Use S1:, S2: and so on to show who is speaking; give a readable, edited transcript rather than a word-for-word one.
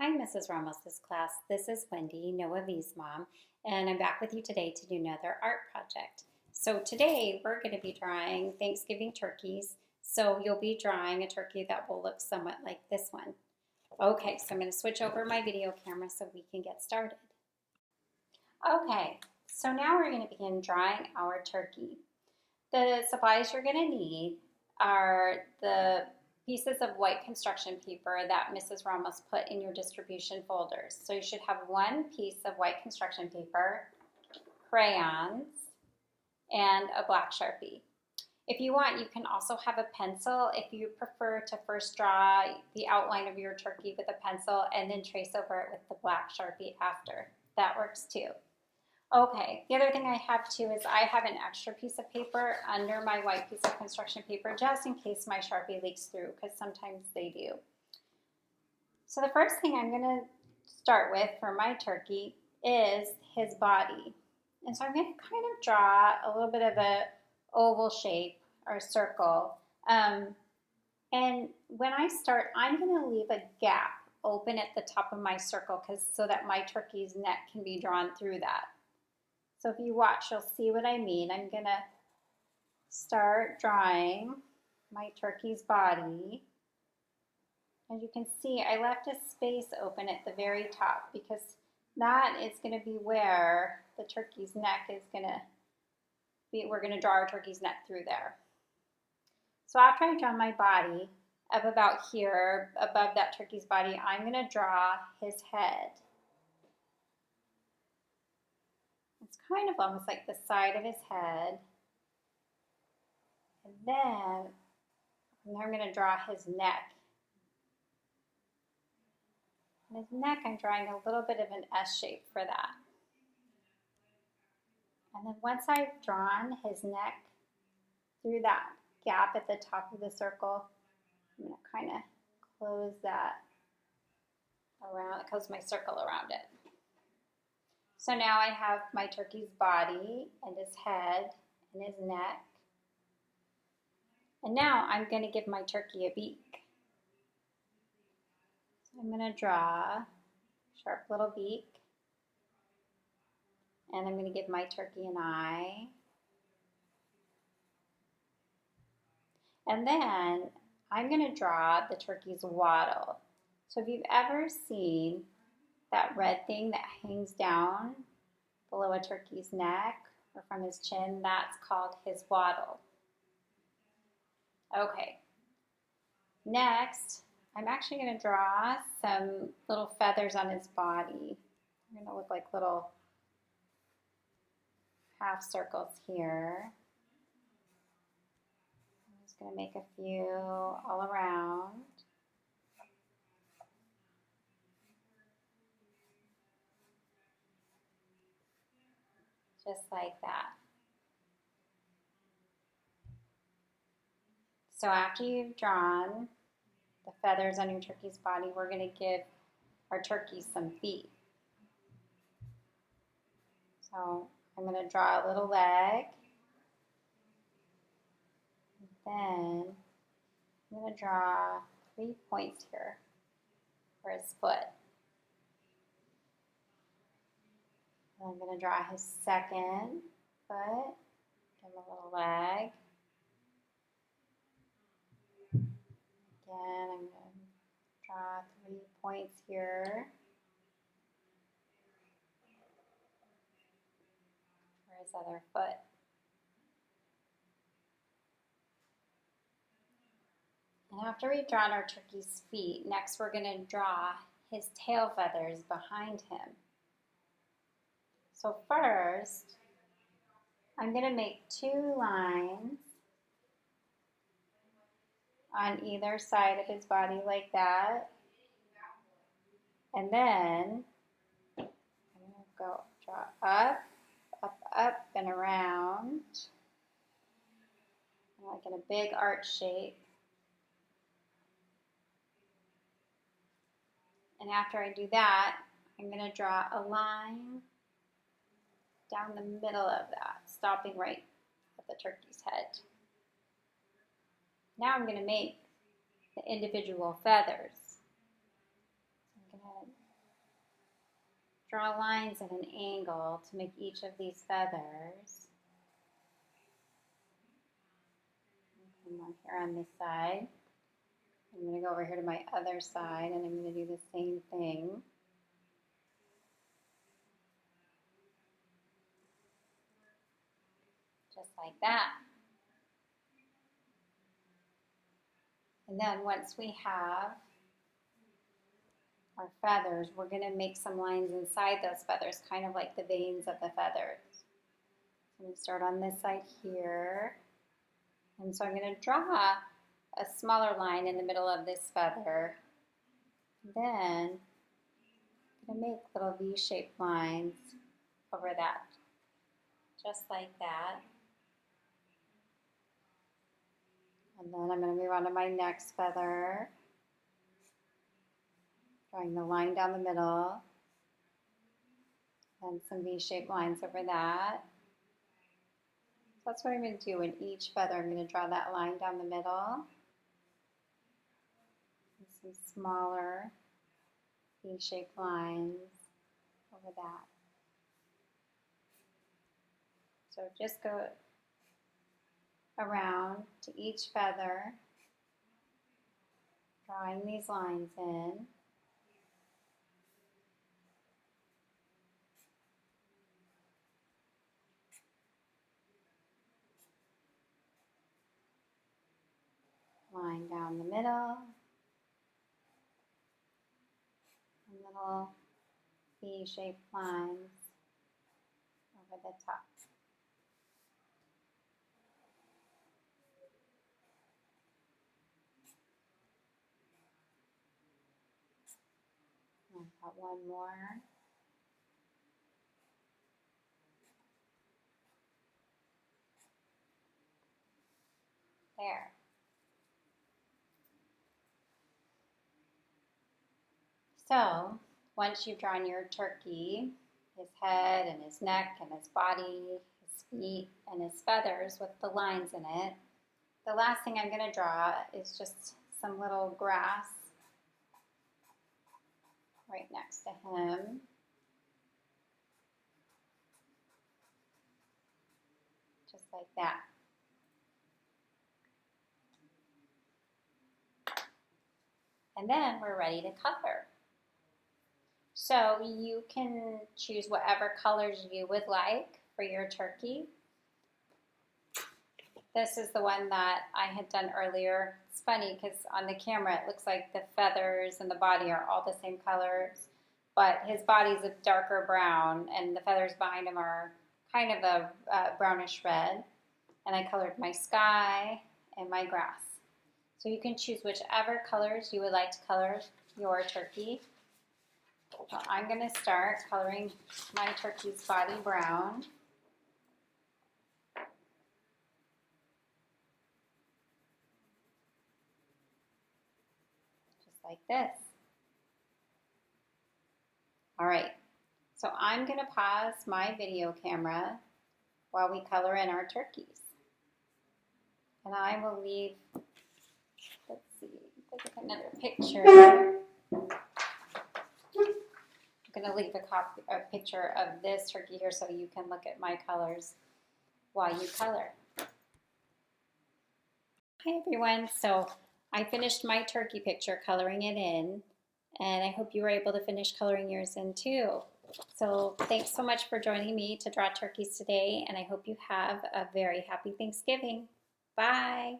S1: Hi, Mrs. Ramos' class. This is Wendy, Noah V's mom, and I'm back with you today to do another art project. So today we're going to be drawing Thanksgiving turkeys. So you'll be drawing a turkey that will look somewhat like this one. Okay, so I'm going to switch over my video camera so we can get started. Okay, so now we're going to begin drawing our turkey. The supplies you're going to need are the pieces of white construction paper that Mrs. Ramos put in your distribution folders. So you should have one piece of white construction paper, crayons, and a black Sharpie. If you want, you can also have a pencil if you prefer to first draw the outline of your turkey with a pencil and then trace over it with the black Sharpie after. That works too. Okay, the other thing I have too is I have an extra piece of paper under my white piece of construction paper just in case my Sharpie leaks through, because sometimes they do. So the first thing I'm going to start with for my turkey is his body. And so I'm going to kind of draw a little bit of a oval shape or circle. And when I start, I'm going to leave a gap open at the top of my circle so that my turkey's neck can be drawn through that. So if you watch, you'll see what I mean. I'm going to start drawing my turkey's body. As you can see, I left a space open at the very top because that is going to be where the turkey's neck is going to be. We're going to draw our turkey's neck through there. So after I draw my body up about here, above that turkey's body, I'm going to draw his head. It's kind of almost like the side of his head. And then I'm going to draw his neck. And his neck, I'm drawing a little bit of an S shape for that. And then once I've drawn his neck through that gap at the top of the circle, I'm going to kind of close that around, close my circle around it. So now I have my turkey's body and his head and his neck. And now I'm going to give my turkey a beak. So I'm going to draw a sharp little beak. And I'm going to give my turkey an eye. And then I'm going to draw the turkey's wattle. So if you've ever seen that red thing that hangs down below a turkey's neck or from his chin, that's called his wattle. Okay, next I'm actually going to draw some little feathers on his body. They're going to look like little half circles here. I'm just going to make a few all around. Just like that. So after you've drawn the feathers on your turkey's body, we're going to give our turkey some feet. So I'm going to draw a little leg. Then I'm going to draw 3 points here for his foot. And I'm going to draw his second foot, give him a little leg. Again, I'm going to draw 3 points here for his other foot. And after we've drawn our turkey's feet, next we're going to draw his tail feathers behind him. So first, I'm going to make 2 lines on either side of his body like that. And then I'm going to go draw up, up, up, and around, like in a big arch shape. And after I do that, I'm going to draw a line down the middle of that, stopping right at the turkey's head. Now I'm going to make the individual feathers. So I'm going to draw lines at an angle to make each of these feathers. One here on this side. I'm going to go over here to my other side and I'm going to do the same thing. Just like that. And then once we have our feathers, we're going to make some lines inside those feathers, kind of like the veins of the feathers. I'm going to start on this side here. And so I'm going to draw a smaller line in the middle of this feather. Then I'm going to make little V-shaped lines over that, just like that. And then I'm going to move on to my next feather, drawing the line down the middle, and some V-shaped lines over that. So that's what I'm going to do in each feather. I'm going to draw that line down the middle, and some smaller V-shaped lines over that. So just go around to each feather, drawing these lines in. Line down the middle, and little V-shaped lines over the top. I've got one more. There. So, once you've drawn your turkey, his head and his neck and his body, his feet and his feathers with the lines in it, the last thing I'm going to draw is just some little grass right next to him. Just like that. And then we're ready to color. So you can choose whatever colors you would like for your turkey. This is the one that I had done earlier. It's funny because on the camera it looks like the feathers and the body are all the same colors, but his body's a darker brown and the feathers behind him are kind of a brownish red. And I colored my sky and my grass. So you can choose whichever colors you would like to color your turkey. So I'm going to start coloring my turkey's body brown. Just like this. All right, so I'm going to pause my video camera while we color in our turkeys. And I will leave, let's see, take another picture. I'm going to leave a picture of this turkey here so you can look at my colors while you color. Hi everyone, so I finished my turkey picture coloring it in, and I hope you were able to finish coloring yours in too. So thanks so much for joining me to draw turkeys today, and I hope you have a very happy Thanksgiving. Bye.